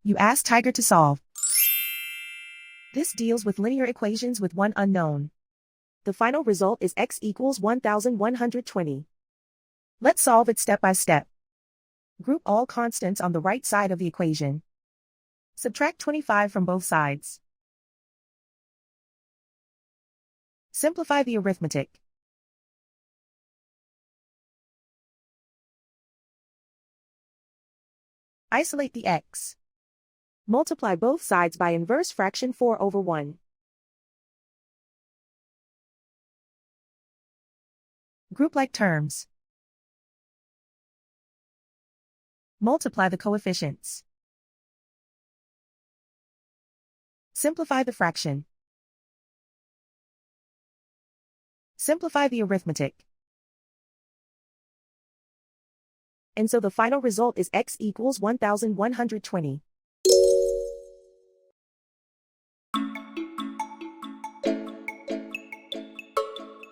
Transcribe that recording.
You ask Tiger to solve. This deals with linear equations with one unknown. The final result is x equals 1120. Let's solve it step by step. Group all constants on the right side of the equation. Subtract 25 from both sides. Simplify the arithmetic. Isolate the x. Multiply both sides by inverse fraction 4/1. Group like terms. Multiply the coefficients. Simplify the fraction. Simplify the arithmetic. And so the final result is x equals 1120.